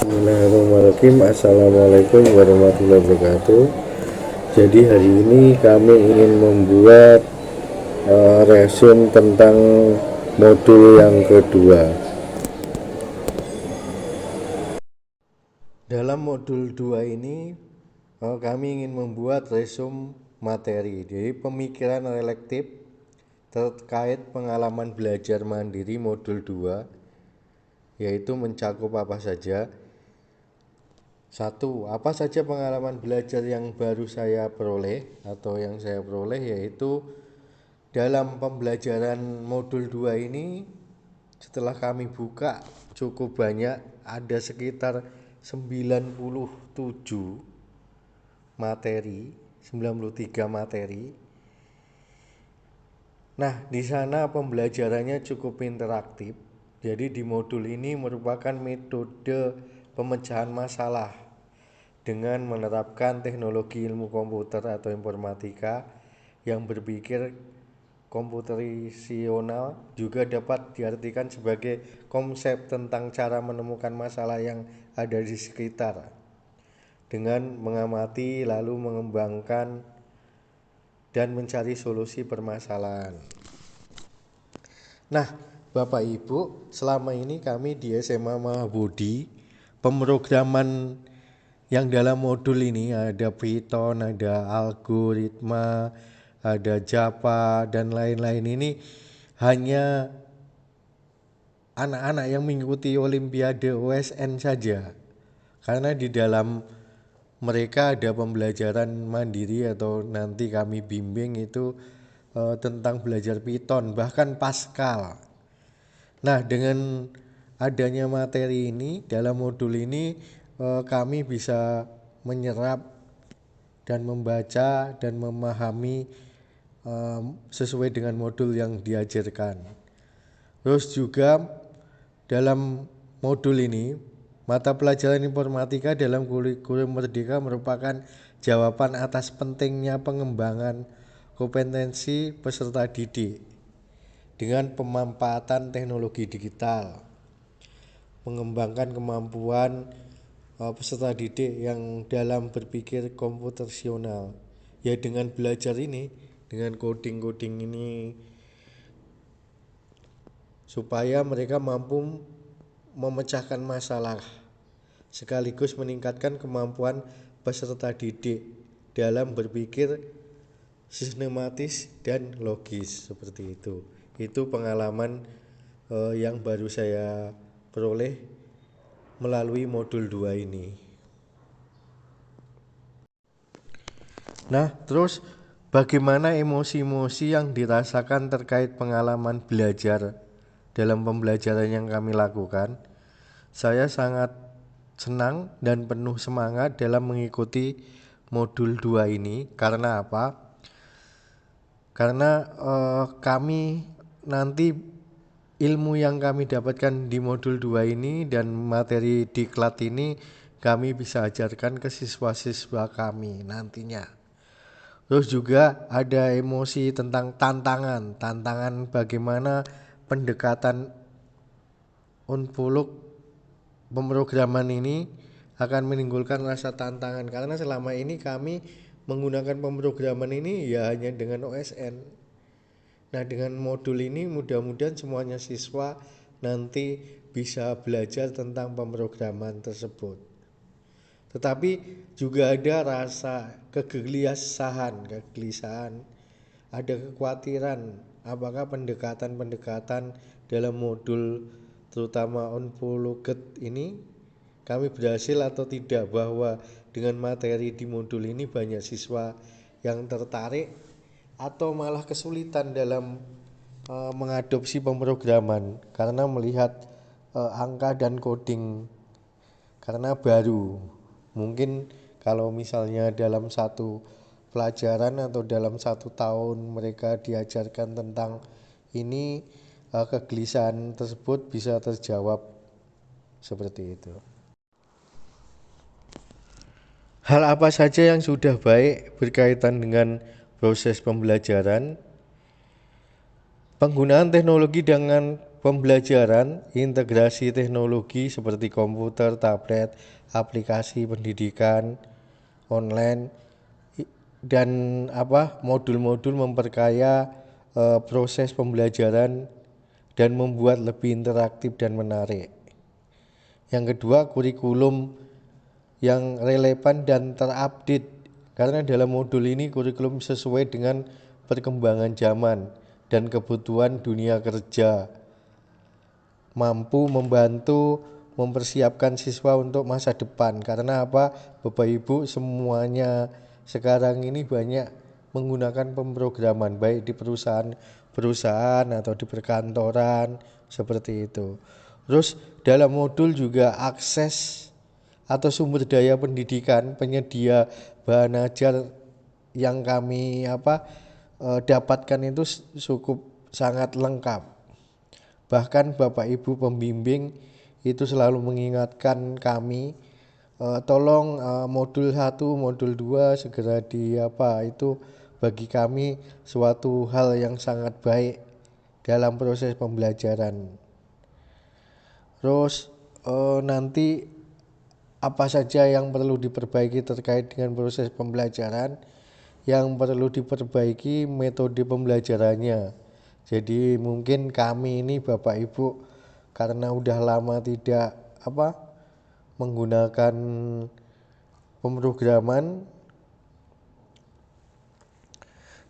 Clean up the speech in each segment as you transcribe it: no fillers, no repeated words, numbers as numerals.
Bismillahirrahmanirrahim. Assalamualaikum warahmatullahi wabarakatuh. Jadi hari ini kami ingin membuat resume tentang modul yang kedua. Dalam modul 2 ini kami ingin membuat resume materi. Jadi pemikiran reflektif terkait pengalaman belajar mandiri modul 2, yaitu mencakup apa saja. 1. Apa saja pengalaman belajar yang baru saya peroleh atau yang saya peroleh, yaitu dalam pembelajaran modul 2 ini setelah kami buka cukup banyak, ada sekitar 97 materi, 93 materi. Nah, di sana pembelajarannya cukup interaktif. Jadi di modul ini merupakan metode pemecahan masalah dengan menerapkan teknologi ilmu komputer atau informatika yang berpikir komputasional, juga dapat diartikan sebagai konsep tentang cara menemukan masalah yang ada di sekitar dengan mengamati lalu mengembangkan dan mencari solusi permasalahan. Nah, Bapak Ibu, selama ini kami di SMA Mahabodi, pemrograman yang dalam modul ini ada Python, ada algoritma, ada Java, dan lain-lain ini hanya anak-anak yang mengikuti Olimpiade OSN saja. Karena di dalam mereka ada pembelajaran mandiri atau nanti kami bimbing itu tentang belajar Python, bahkan Pascal. Nah, dengan adanya materi ini dalam modul ini kami bisa menyerap dan membaca dan memahami sesuai dengan modul yang diajarkan. Terus juga dalam modul ini mata pelajaran informatika dalam kurikulum Merdeka merupakan jawaban atas pentingnya pengembangan kompetensi peserta didik dengan pemanfaatan teknologi digital, mengembangkan kemampuan peserta didik yang dalam berpikir komputasional. Ya, dengan belajar ini, dengan coding-coding ini, supaya mereka mampu memecahkan masalah sekaligus meningkatkan kemampuan peserta didik dalam berpikir sistematis dan logis, seperti itu. Itu pengalaman yang baru saya peroleh melalui modul 2 ini. Nah, terus bagaimana emosi-emosi yang dirasakan terkait pengalaman belajar dalam pembelajaran yang kami lakukan? Saya sangat senang dan penuh semangat dalam mengikuti modul 2 ini. Karena apa? Karena kami nanti ilmu yang kami dapatkan di modul 2 ini dan materi diklat ini kami bisa ajarkan ke siswa-siswa kami nantinya. Terus juga ada emosi tentang tantangan bagaimana pendekatan unpuluk pemrograman ini akan menimbulkan rasa tantangan, karena selama ini kami menggunakan pemrograman ini ya hanya dengan OSN. Nah, dengan modul ini mudah-mudahan semuanya siswa nanti bisa belajar tentang pemrograman tersebut. Tetapi juga ada rasa kegelisahan, ada kekhawatiran apakah pendekatan-pendekatan dalam modul terutama Unplugged ini kami berhasil atau tidak, bahwa dengan materi di modul ini banyak siswa yang tertarik atau malah kesulitan dalam mengadopsi pemrograman karena melihat angka dan coding karena baru. Mungkin kalau misalnya dalam satu pelajaran atau dalam 1 tahun mereka diajarkan tentang ini, kegelisahan tersebut bisa terjawab seperti itu. Hal apa saja yang sudah baik berkaitan dengan proses pembelajaran? Penggunaan teknologi dengan pembelajaran integrasi teknologi seperti komputer, tablet, aplikasi pendidikan online dan modul-modul memperkaya proses pembelajaran dan membuat lebih interaktif dan menarik. Yang kedua, kurikulum yang relevan dan terupdate, karena dalam modul ini kurikulum sesuai dengan perkembangan zaman dan kebutuhan dunia kerja, mampu membantu mempersiapkan siswa untuk masa depan. Karena Bapak Ibu, semuanya sekarang ini banyak menggunakan pemrograman baik di perusahaan atau di perkantoran seperti itu. Terus dalam modul juga akses atau sumber daya pendidikan, penyedia bahan ajar yang kami dapatkan itu cukup sangat lengkap. Bahkan Bapak Ibu pembimbing itu selalu mengingatkan kami, tolong modul 1, modul 2 segera itu bagi kami suatu hal yang sangat baik dalam proses pembelajaran. Terus nanti apa saja yang perlu diperbaiki terkait dengan proses pembelajaran? Yang perlu diperbaiki metode pembelajarannya. Jadi mungkin kami ini Bapak Ibu karena udah lama tidak menggunakan pemrograman,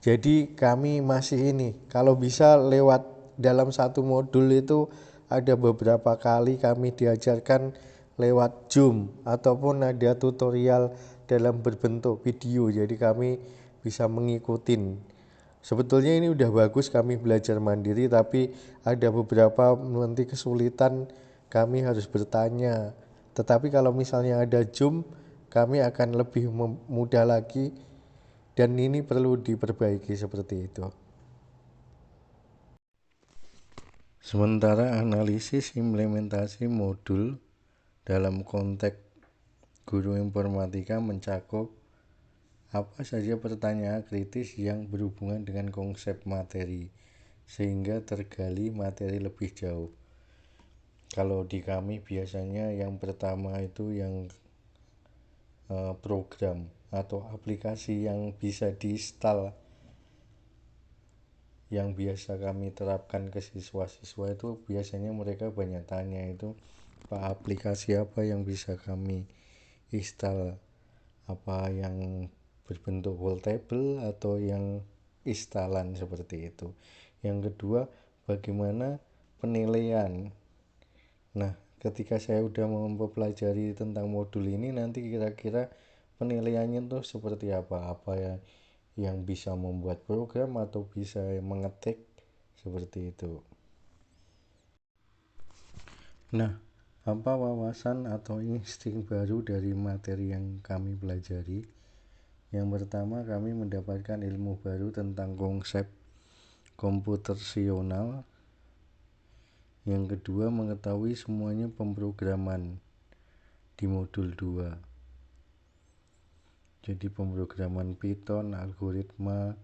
jadi kami masih kalau bisa lewat dalam satu modul itu ada beberapa kali kami diajarkan lewat Zoom ataupun ada tutorial dalam berbentuk video, jadi kami bisa mengikuti. Sebetulnya ini udah bagus kami belajar mandiri, tapi ada beberapa nanti kesulitan kami harus bertanya. Tetapi kalau misalnya ada Zoom, kami akan lebih mudah lagi dan ini perlu diperbaiki seperti itu. Sementara analisis implementasi modul dalam konteks guru informatika mencakup apa saja pertanyaan kritis yang berhubungan dengan konsep materi, sehingga tergali materi lebih jauh. Kalau di kami biasanya yang pertama itu yang program atau aplikasi yang bisa diinstal, yang biasa kami terapkan ke siswa-siswa itu biasanya mereka banyak tanya itu, Pak, aplikasi apa yang bisa kami install, apa yang berbentuk walltable atau yang instalan seperti itu. Yang kedua, bagaimana penilaian. Nah, ketika saya udah mempelajari tentang modul ini, nanti kira-kira penilaiannya tuh seperti apa ya yang bisa membuat program atau bisa mengetik seperti itu. Nah, apa wawasan atau insting baru dari materi yang kami pelajari? Yang pertama, kami mendapatkan ilmu baru tentang konsep komputasional. Yang kedua, mengetahui semuanya pemrograman di modul 2. Jadi pemrograman Python, algoritma,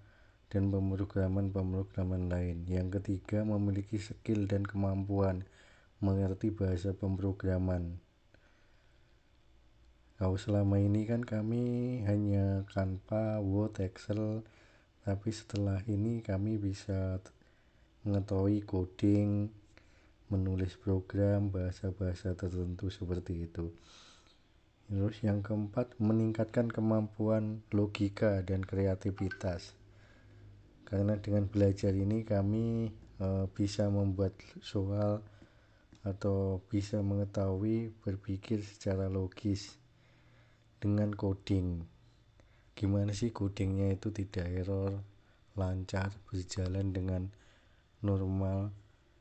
dan pemrograman lain. Yang ketiga, memiliki skill dan kemampuan mengerti bahasa pemrograman. Kalau selama ini kan kami hanya Canva, Word, Excel, tapi setelah ini kami bisa mengetahui coding, menulis program, bahasa-bahasa tertentu seperti itu. Terus yang keempat, meningkatkan kemampuan logika dan kreativitas. Karena dengan belajar ini kami bisa membuat soal atau bisa mengetahui berpikir secara logis dengan coding. Gimana sih codingnya itu tidak error, lancar, berjalan dengan normal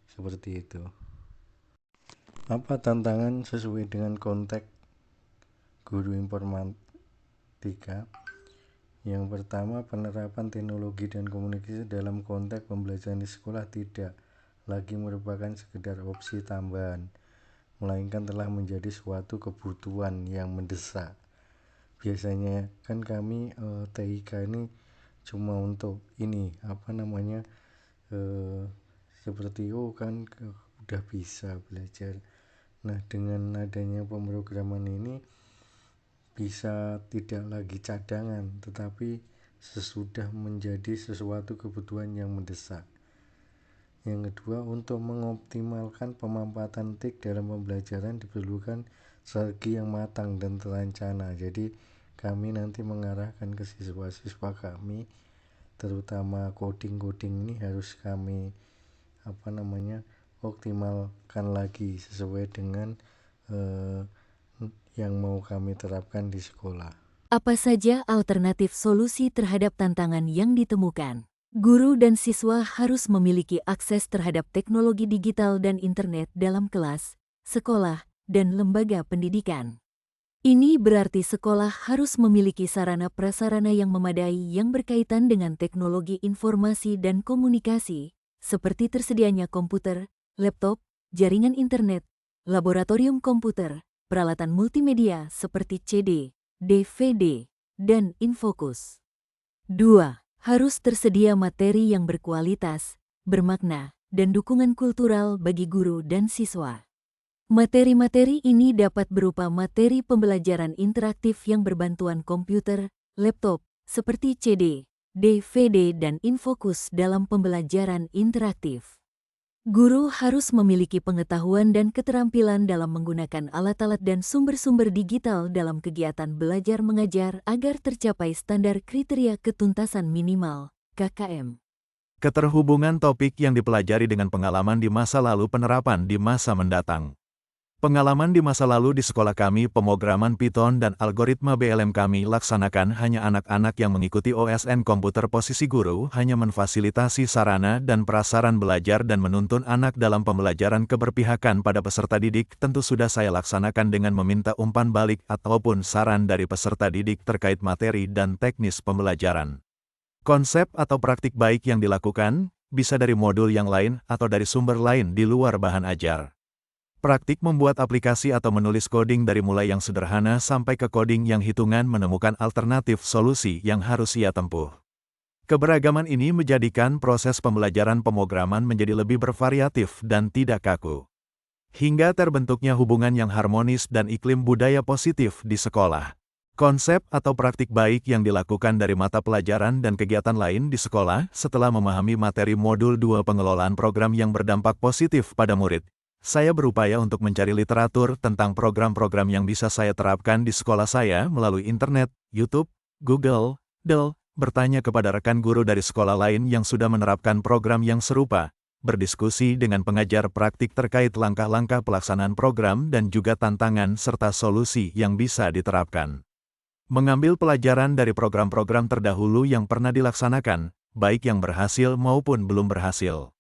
seperti itu. Apa tantangan sesuai dengan konteks guru informatika? Yang pertama, penerapan teknologi dan komunikasi dalam konteks pembelajaran di sekolah tidak lagi merupakan sekedar opsi tambahan, melainkan telah menjadi suatu kebutuhan yang mendesak. Biasanya kan kami TIK ini cuma untuk seperti kan udah bisa belajar. Nah, dengan adanya pemrograman ini bisa tidak lagi cadangan, tetapi sesudah menjadi sesuatu kebutuhan yang mendesak. Yang kedua, untuk mengoptimalkan pemanfaatan TIK dalam pembelajaran diperlukan strategi yang matang dan terencana. Jadi kami nanti mengarahkan ke siswa-siswa kami, terutama coding-coding ini harus kami optimalkan lagi sesuai dengan yang mau kami terapkan di sekolah. Apa saja alternatif solusi terhadap tantangan yang ditemukan? Guru dan siswa harus memiliki akses terhadap teknologi digital dan internet dalam kelas, sekolah, dan lembaga pendidikan. Ini berarti sekolah harus memiliki sarana prasarana yang memadai yang berkaitan dengan teknologi informasi dan komunikasi, seperti tersedianya komputer, laptop, jaringan internet, laboratorium komputer, peralatan multimedia seperti CD, DVD, dan infokus. 2. Harus tersedia materi yang berkualitas, bermakna, dan dukungan kultural bagi guru dan siswa. Materi-materi ini dapat berupa materi pembelajaran interaktif yang berbantuan komputer, laptop, seperti CD, DVD, dan infokus dalam pembelajaran interaktif. Guru harus memiliki pengetahuan dan keterampilan dalam menggunakan alat-alat dan sumber-sumber digital dalam kegiatan belajar mengajar agar tercapai standar kriteria ketuntasan minimal, KKM. Keterhubungan topik yang dipelajari dengan pengalaman di masa lalu penerapan di masa mendatang. Pengalaman di masa lalu di sekolah kami, pemrograman Python dan algoritma BLM kami laksanakan hanya anak-anak yang mengikuti OSN komputer. Posisi guru hanya memfasilitasi sarana dan prasaran belajar dan menuntun anak dalam pembelajaran. Keberpihakan pada peserta didik tentu sudah saya laksanakan dengan meminta umpan balik ataupun saran dari peserta didik terkait materi dan teknis pembelajaran. Konsep atau praktik baik yang dilakukan bisa dari modul yang lain atau dari sumber lain di luar bahan ajar. Praktik membuat aplikasi atau menulis coding dari mulai yang sederhana sampai ke coding yang hitungan menemukan alternatif solusi yang harus ia tempuh. Keberagaman ini menjadikan proses pembelajaran pemrograman menjadi lebih bervariatif dan tidak kaku. Hingga terbentuknya hubungan yang harmonis dan iklim budaya positif di sekolah. Konsep atau praktik baik yang dilakukan dari mata pelajaran dan kegiatan lain di sekolah setelah memahami materi modul 2 pengelolaan program yang berdampak positif pada murid. Saya berupaya untuk mencari literatur tentang program-program yang bisa saya terapkan di sekolah saya melalui internet, YouTube, Google, bertanya kepada rekan guru dari sekolah lain yang sudah menerapkan program yang serupa, berdiskusi dengan pengajar praktik terkait langkah-langkah pelaksanaan program dan juga tantangan serta solusi yang bisa diterapkan. Mengambil pelajaran dari program-program terdahulu yang pernah dilaksanakan, baik yang berhasil maupun belum berhasil.